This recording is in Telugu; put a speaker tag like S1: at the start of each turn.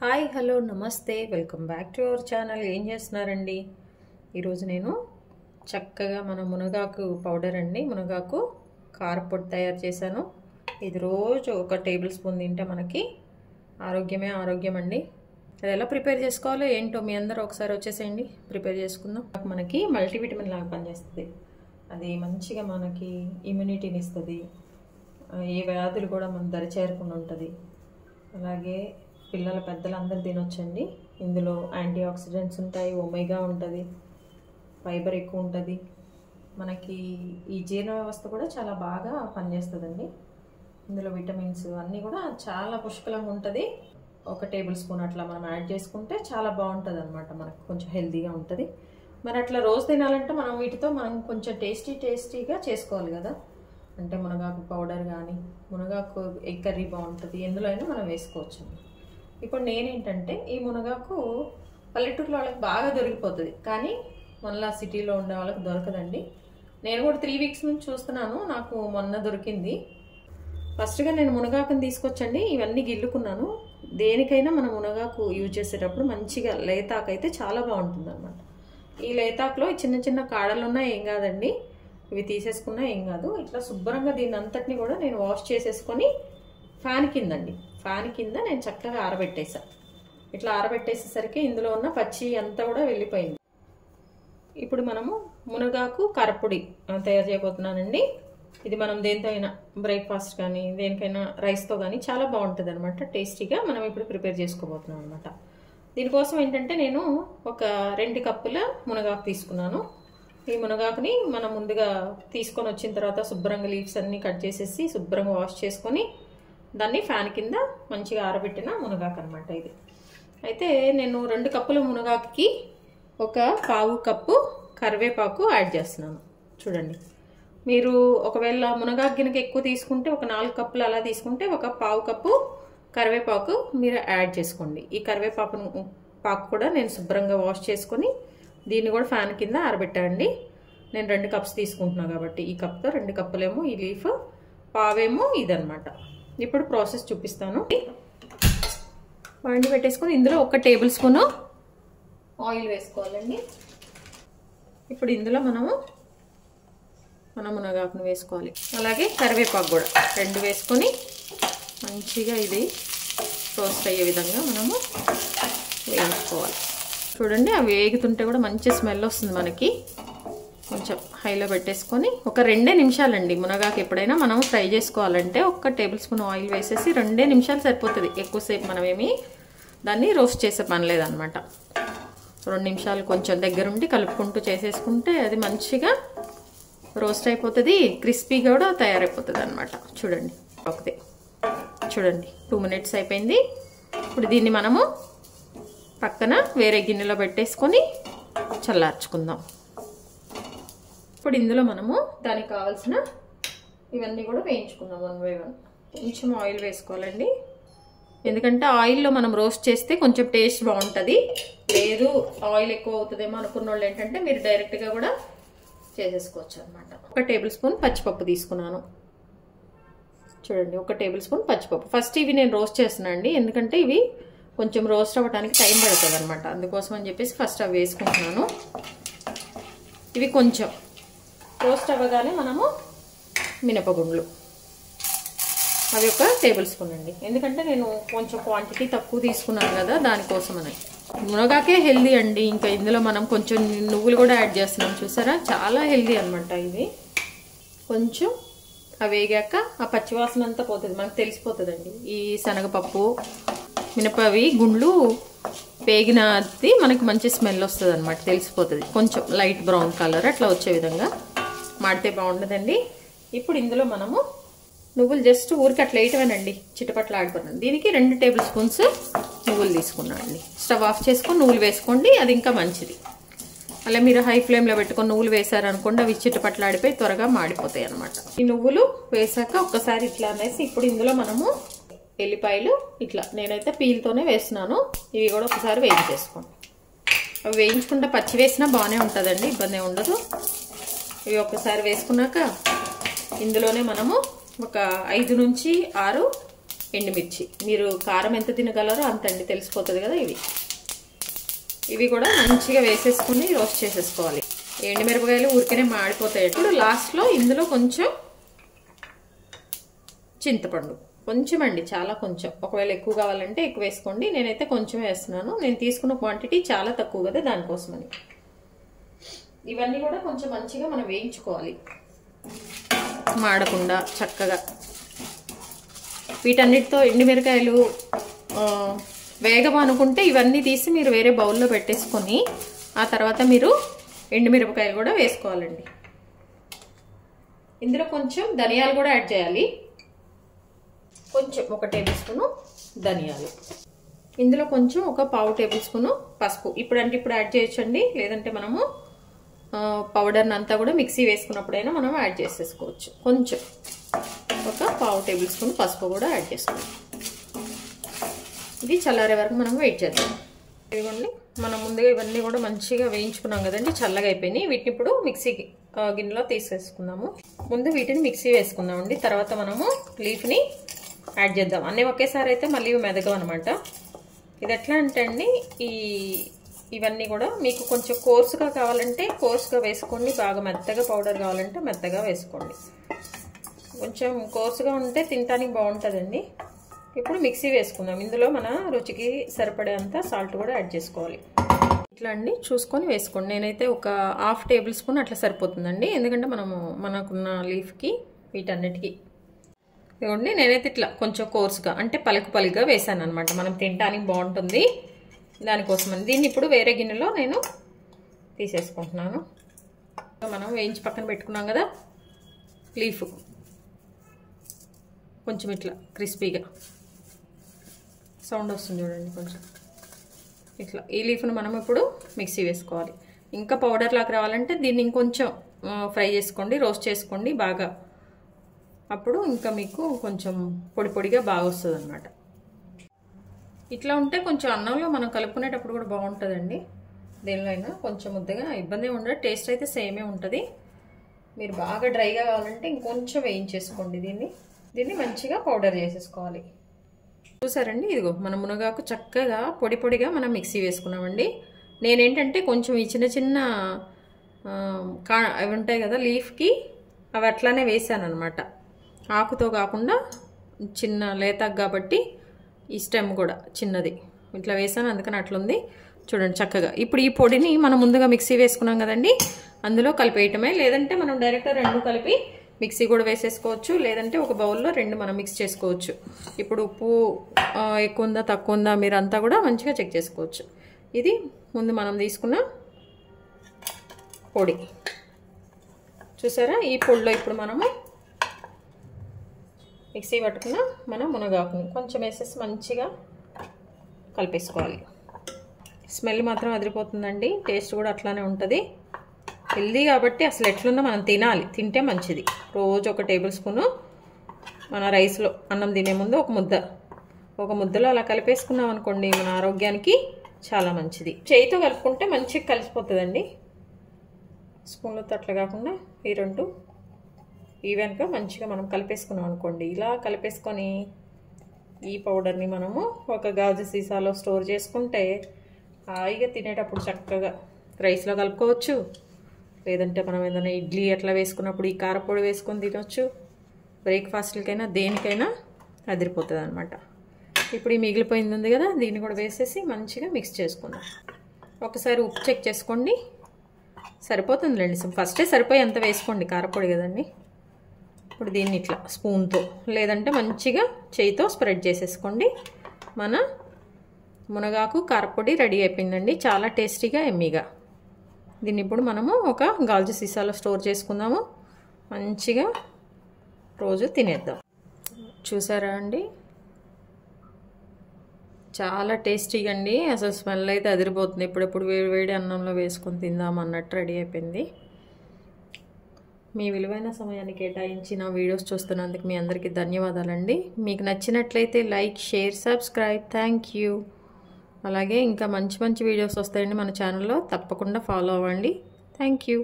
S1: హాయ్ హలో నమస్తే welcome back to our channel. ఏం చేస్తున్నారండి? ఈరోజు నేను చక్కగా మన మునగాకు పౌడర్ అండి, మునగాకు కారపొడి తయారు చేశాను. ఇది రోజు ఒక టేబుల్ స్పూన్ తింటే మనకి ఆరోగ్యమే ఆరోగ్యం అండి. అది ఎలా ప్రిపేర్ చేసుకోవాలో ఏంటో మీ అందరూ ఒకసారి వచ్చేసేయండి, ప్రిపేర్ చేసుకుందాం. మనకి మల్టీవిటమిన్ లాగా పనిచేస్తుంది. అది మంచిగా మనకి ఇమ్యూనిటీని ఇస్తుంది. ఏ వ్యాధులు కూడా మన దరి చేరకుండా ఉంటుంది. అలాగే పిల్లల పెద్దలు అందరూ తినొచ్చండి. ఇందులో యాంటీ ఆక్సిడెంట్స్ ఉంటాయి, ఒమేగా ఉంటుంది, ఫైబర్ ఎక్కువ ఉంటుంది. మనకి ఈ జీర్ణ వ్యవస్థ కూడా చాలా బాగా పనిచేస్తుందండి. ఇందులో విటమిన్స్ అన్నీ కూడా చాలా పుష్కలంగా ఉంటుంది. ఒక టేబుల్ స్పూన్ అట్లా మనం యాడ్ చేసుకుంటే చాలా బాగుంటుంది అనమాట. మనకు కొంచెం హెల్తీగా ఉంటుంది. మరి అట్లా రోజు తినాలంటే మనం వీటితో మనం కొంచెం టేస్టీగా చేసుకోవాలి కదా. అంటే మునగాకు పౌడర్ కానీ మునగాకు ఎగ్ కర్రీ బాగుంటుంది, ఎందులో అయినా మనం వేసుకోవచ్చు. ఇప్పుడు నేనేంటంటే ఈ మునగాకు పల్లెటూరులో వాళ్ళకి బాగా దొరికిపోతుంది, కానీ మళ్ళీ సిటీలో ఉండే వాళ్ళకి దొరకదండి. నేను కూడా 3 వీక్స్ నుంచి చూస్తున్నాను, నాకు మొన్న దొరికింది. ఫస్ట్గా నేను మునగాకుని తీసుకొచ్చండి, ఇవన్నీ గిల్లుకున్నాను. దేనికైనా మనం మునగాకు యూజ్ చేసేటప్పుడు మంచిగా లేతాకు అయితే చాలా బాగుంటుంది అనమాట. ఈ లేతాకులో చిన్న చిన్న కాడలు ఉన్నా ఏం కాదండి, ఇవి తీసేసుకున్నా ఏం కాదు. ఇట్లా శుభ్రంగా దీన్ని అంతటిని కూడా నేను వాష్ చేసేసుకొని ఫ్యాన్ కింద నేను చక్కగా ఆరబెట్టేసాను. ఇట్లా ఆరబెట్టేసేసరికి ఇందులో ఉన్న పచ్చి అంతా కూడా వెళ్ళిపోయింది. ఇప్పుడు మనము మునగాకు కారపొడి తయారు చేయబోతున్నానండి. ఇది మనం దేంతో అయినా బ్రేక్ఫాస్ట్ కానీ దేనికైనా రైస్తో కానీ చాలా బాగుంటుంది అనమాట. టేస్టీగా మనం ఇప్పుడు ప్రిపేర్ చేసుకోబోతున్నాం అనమాట. దీనికోసం ఏంటంటే నేను ఒక 2 కప్పుల మునగాకు తీసుకున్నాను. ఈ మునగాకుని మనం ముందుగా తీసుకొని వచ్చిన తర్వాత శుభ్రంగా లీవ్స్ అన్నీ కట్ చేసేసి శుభ్రంగా వాష్ చేసుకొని దాన్ని ఫ్యాన్ కింద మంచిగా ఆరబెట్టిన మునగాకు అనమాట ఇది. అయితే నేను 2 కప్పుల మునగాకుకి ఒక 1/4 కప్పు కరివేపాకు యాడ్ చేస్తున్నాను. చూడండి, మీరు ఒకవేళ మునగాకు గినక ఎక్కువ తీసుకుంటే ఒక 4 కప్పులు అలా తీసుకుంటే ఒక 1/4 కప్పు కరివేపాకు మీరు యాడ్ చేసుకోండి. ఈ కరివేపాకు కూడా నేను శుభ్రంగా వాష్ చేసుకొని దీన్ని కూడా ఫ్యాన్ కింద ఆరబెట్టండి. నేను 2 కప్స్ తీసుకుంటున్నాను కాబట్టి ఈ కప్తో 2 కప్పులేమో ఈ లీఫ్, పావేమో ఇదనమాట. ఇప్పుడు ప్రాసెస్ చూపిస్తాను. వండి పెట్టేసుకొని ఇందులో 1 టేబుల్ స్పూను ఆయిల్ వేసుకోవాలండి. ఇప్పుడు ఇందులో మన మునగాకును వేసుకోవాలి, అలాగే కరివేపాకు కూడా 2 వేసుకొని మంచిగా ఇది రోస్ట్ అయ్యే విధంగా మనము వేయించుకోవాలి. చూడండి, అవి వేగుతుంటే కూడా మంచి స్మెల్ వస్తుంది మనకి. కొంచెం హైలో పెట్టేసుకొని ఒక 2 నిమిషాలండి. మునగాకు ఎప్పుడైనా మనం ఫ్రై చేసుకోవాలంటే 1 టేబుల్ స్పూన్ ఆయిల్ వేసేసి 2 నిమిషాలు సరిపోతుంది. ఎక్కువసేపు మనం ఏమి దాన్ని రోస్ట్ చేసే పని లేదనమాట. 2 నిమిషాలు కొంచెం దగ్గరుండి కలుపుకుంటూ చేసేసుకుంటే అది మంచిగా రోస్ట్ అయిపోతుంది, క్రిస్పీగా కూడా తయారైపోతుంది అనమాట. చూడండి, చూడండి 2 మినిట్స్ అయిపోయింది. ఇప్పుడు దీన్ని మనము పక్కన వేరే గిన్నెలో పెట్టేసుకొని చల్లార్చుకుందాం. ఇప్పుడు ఇందులో మనము దానికి కావాల్సిన ఇవన్నీ కూడా వేయించుకుందాం 1 బై 1. కొంచెం ఆయిల్ వేసుకోవాలండి, ఎందుకంటే ఆయిల్లో మనం రోస్ట్ చేస్తే కొంచెం టేస్ట్ బాగుంటుంది. లేదు ఆయిల్ ఎక్కువ అవుతుందేమో అనుకున్న వాళ్ళు ఏంటంటే మీరు డైరెక్ట్గా కూడా చేసేసుకోవచ్చు అనమాట. 1 టేబుల్ స్పూన్ పచ్చిపప్పు తీసుకున్నాను. చూడండి, 1 టేబుల్ స్పూన్ పచ్చిపప్పు. ఫస్ట్ ఇవి నేను రోస్ట్ చేస్తున్నాను అండి, ఎందుకంటే ఇవి కొంచెం రోస్ట్ అవ్వడానికి టైం పడుతుంది అనమాట. అందుకోసం అని చెప్పేసి ఫస్ట్ అవి వేసుకుంటున్నాను. ఇవి కొంచెం రోస్ట్ అవ్వగానే మనము మినపగుండ్లు, అవి 1 టేబుల్ స్పూన్ అండి. ఎందుకంటే నేను కొంచెం క్వాంటిటీ తక్కువ తీసుకున్నాను కదా, దానికోసం అని. మునగాకే హెల్దీ అండి. ఇంకా ఇందులో మనం కొంచెం నువ్వులు కూడా యాడ్ చేస్తున్నాం, చూసారా, చాలా హెల్దీ అనమాట ఇది. కొంచెం అవి వేగాక ఆ పచ్చివాసన అంతా పోతుంది, మనకు తెలిసిపోతుందండి. ఈ శనగపప్పు మినపవి గుండ్లు వేగినది మనకి మంచి స్మెల్ వస్తుంది అనమాట, తెలిసిపోతుంది. కొంచెం లైట్ బ్రౌన్ కలర్ అట్లా వచ్చే విధంగా మాడితే బాగుంటుందండి. ఇప్పుడు ఇందులో మనము నువ్వులు జస్ట్ ఊరికి అట్లా వేయటమేనండి, చిటపట్లు ఆడిపోతున్నాను. దీనికి 2 టేబుల్ స్పూన్స్ నువ్వులు తీసుకున్నాను అండి. స్టవ్ ఆఫ్ చేసుకొని నువ్వులు వేసుకోండి, అది ఇంకా మంచిది. అలా మీరు హై ఫ్లేమ్లో పెట్టుకొని నువ్వులు వేసారనుకోండి, అవి చిటపట్లు ఆడిపోయి త్వరగా మాడిపోతాయి అనమాట. ఈ నువ్వులు వేసాక ఒక్కసారి ఇట్లా అనేసి ఇప్పుడు ఇందులో మనము ఎల్లిపాయలు ఇట్లా నేనైతే పీల్తోనే వేస్తున్నాను. ఇవి కూడా ఒకసారి వేయించేసుకోండి. అవి వేయించుకుంటే పచ్చి వేసినా బాగానే ఉంటుందండి, ఇబ్బంది ఉండదు. ఇవి ఒక్కసారి వేసుకున్నాక ఇందులోనే మనము ఒక 5 నుంచి 6 ఎండుమిర్చి, మీరు కారం ఎంత తినగలరో అంత అండి, తెలిసిపోతుంది కదా. ఇవి కూడా మంచిగా వేసేసుకుని రోస్ట్ చేసేసుకోవాలి. ఎండుమిరపకాయలు ఊరికనే మాడిపోతాయి. ఇప్పుడు లాస్ట్లో ఇందులో కొంచెం చింతపండు, కొంచెం అండి, చాలా కొంచెం. ఒకవేళ ఎక్కువ కావాలంటే ఎక్కువ వేసుకోండి, నేనైతే కొంచెం వేస్తున్నాను. నేను తీసుకున్న క్వాంటిటీ చాలా తక్కువ కదా, దానికోసమని. ఇవన్నీ కూడా కొంచెం మంచిగా మనం వేయించుకోవాలి, మాడకుండా చక్కగా. వీటన్నిటితో ఎండుమిరకాయలు వేగం అనుకుంటే ఇవన్నీ తీసి మీరు వేరే బౌల్లో పెట్టేసుకొని ఆ తర్వాత మీరు ఎండుమిరపకాయలు కూడా వేసుకోవాలండి. ఇందులో కొంచెం ధనియాలు కూడా యాడ్ చేయాలి, కొంచెం 1 టేబుల్ స్పూను ధనియాలు. ఇందులో కొంచెం 1 టేబుల్ స్పూను పసుపు. ఇప్పుడు యాడ్ చేయొచ్చండి, లేదంటే మనము పౌడర్ని అంతా కూడా మిక్సీ వేసుకున్నప్పుడైనా మనం యాడ్ చేసేసుకోవచ్చు. కొంచెం 1 టేబుల్ స్పూన్ పసుపు కూడా యాడ్ చేసుకోవాలి. ఇది చల్లారే వరకు మనం వెయిట్ చేద్దాం. ఇదిగోండి, మనం ముందుగా ఇవన్నీ కూడా మంచిగా వేయించుకున్నాం కదండి, చల్లగా అయిపోయినాయి. వీటిని ఇప్పుడు మిక్సీ గిన్నెలో తీసేసుకుందాము. ముందు వీటిని మిక్సీ వేసుకుందామండి, తర్వాత మనము లీఫ్ని యాడ్ చేద్దాం. అన్నీ ఒకేసారి అయితే మళ్ళీ మెదగవు అనమాట. ఇది ఎట్లా అంటే అండి, ఇవన్నీ కూడా మీకు కొంచెం కోర్సుగా కావాలంటే కోర్సుగా వేసుకోండి, బాగా మెత్తగా పౌడర్ కావాలంటే మెత్తగా వేసుకోండి. కొంచెం కోర్సుగా ఉంటే తినడానికి బాగుంటుందండి. ఇప్పుడు మిక్సీ వేసుకుందాం. ఇందులో మన రుచికి సరిపడేంత సాల్ట్ కూడా యాడ్ చేసుకోవాలి. ఇట్లా అండి చూసుకొని వేసుకోండి. నేనైతే 1/2 టేబుల్ స్పూన్ అట్లా సరిపోతుందండి, ఎందుకంటే మనకున్న లీఫ్కి వీటన్నిటికీ. ఇదిగోండి, నేనైతే ఇట్లా కొంచెం కోర్సుగా అంటే పలుకుగా వేసాను అనమాట, మనం తినడానికి బాగుంటుంది దానికోసమని. దీన్ని ఇప్పుడు వేరే గిన్నెలో నేను తీసేసుకుంటున్నాను. మనం వేయించి పక్కన పెట్టుకున్నాం కదా లీఫ్, కొంచెం ఇట్లా క్రిస్పీగా సౌండ్ వస్తుంది చూడండి, కొంచెం ఇట్లా. ఈ లీఫ్ను మనం ఇప్పుడు మిక్సీ వేసుకోవాలి. ఇంకా పౌడర్ లాగా రావాలంటే దీన్ని ఇంకొంచెం ఫ్రై చేసుకోండి, రోస్ట్ చేసుకోండి బాగా. అప్పుడు ఇంకా మీకు కొంచెం పొడిగా బాగా వస్తుంది అన్నమాట. ఇట్లా ఉంటే కొంచెం అన్నంలో మనం కలుపుకునేటప్పుడు కూడా బాగుంటుందండి. దేనిలో అయినా కొంచెం ముద్దగా ఇబ్బంది ఉండదు, టేస్ట్ అయితే సేమే ఉంటుంది. మీరు బాగా డ్రైగా కావాలంటే ఇంకొంచెం వేయించేసుకోండి. దీన్ని మంచిగా పౌడర్ చేసేసుకోవాలి. చూసారండి, ఇదిగో మన మునగాకు చక్కగా పొడిగా మనం మిక్సీ వేసుకున్నామండి. నేనేంటంటే కొంచెం ఈ చిన్న అవి ఉంటాయి కదా లీఫ్కి, అవి అట్లానే వేసాను అనమాట. ఆకుతో కాకుండా చిన్న లేతకు కాబట్టి ఈ స్టెమ్ కూడా చిన్నది ఇట్లా వేసాను, అందుకని అట్లుంది చూడండి చక్కగా. ఇప్పుడు ఈ పొడిని మనం ముందుగా మిక్సీ వేసుకున్నాం కదండి, అందులో కలిపేయటమే. లేదంటే మనం డైరెక్ట్గా 2 కలిపి మిక్సీ కూడా వేసేసుకోవచ్చు, లేదంటే ఒక బౌల్లో 2 మనం మిక్స్ చేసుకోవచ్చు. ఇప్పుడు ఉప్పు ఎక్కువ ఉందా తక్కువ ఉందా మీరంతా కూడా మంచిగా చెక్ చేసుకోవచ్చు. ఇది ముందు మనం తీసుకున్న పొడి చూసారా. ఈ పొడిలో ఇప్పుడు మనము మిక్సీ పట్టుకున్న మన మునగాకుని కొంచెం వేసేసి మంచిగా కలిపేసుకోవాలి. స్మెల్ మాత్రం అదిరిపోతుందండి, టేస్ట్ కూడా అట్లానే ఉంటుంది. హెల్దీ కాబట్టి అసలు ఎట్లున్నా మనం తినాలి, తింటే మంచిది. రోజు 1 టేబుల్ స్పూను మన రైస్లో అన్నం తినే ముందు ఒక ముద్దలో అలా కలిపేసుకున్నాం అనుకోండి, మన ఆరోగ్యానికి చాలా మంచిది. చేయితో కలుపుకుంటే మంచిగా కలిసిపోతుందండి, స్పూన్లతో అట్లా కాకుండా ఈ 2 ఈవెన్గా మంచిగా మనం కలిపేసుకున్నాం అనుకోండి. ఇలా కలిపేసుకొని ఈ పౌడర్ని మనము ఒక గాజు సీసాలో స్టోర్ చేసుకుంటే హాయిగా తినేటప్పుడు చక్కగా రైస్లో కలుపుకోవచ్చు, లేదంటే మనం ఏదైనా ఇడ్లీ అట్లా వేసుకున్నప్పుడు ఈ కారపొడి వేసుకొని తినొచ్చు. బ్రేక్ఫాస్ట్లకైనా దేనికైనా అదిరిపోతుంది అనమాట. ఇప్పుడు ఈ మిగిలిపోయింది ఉంది కదా, దీన్ని కూడా వేసేసి మంచిగా మిక్స్ చేసుకుందాం. ఒకసారి ఉప్పు చెక్ చేసుకోండి, సరిపోతుందిలేండి. ఫస్టే సరిపోయి అంత వేసుకోండి, కారపొడి కదండి. ఇప్పుడు దీన్ని ఇట్లా స్పూన్తో లేదంటే మంచిగా చేయితో స్ప్రెడ్ చేసేసుకోండి. మన మునగాకు కారపొడి రెడీ అయిపోయిందండి, చాలా టేస్టీగా ఎమ్మీగా. దీన్ని ఇప్పుడు మనము ఒక గాజు సీసాలో స్టోర్ చేసుకుందాము, మంచిగా రోజు తినేద్దాం. చూసారా అండి, చాలా టేస్టీగా అండి. అసలు స్మెల్ అయితే అదిరిపోతుంది. ఇప్పుడెప్పుడు వేడి అన్నంలో వేసుకొని తిందాం అన్నట్టు రెడీ అయిపోయింది. మీ విలువైన సమయాన్ని కేటాయించి నా వీడియోస్ చూస్తున్నందుకు మీ అందరికీ ధన్యవాదాలండి. మీకు నచ్చినట్లయితే like, share, subscribe. Thank you. అలాగే ఇంకా మంచి వీడియోస్ వస్తాయండి మన ఛానల్లో, తప్పకుండా ఫాలో అవ్వండి. Thank you.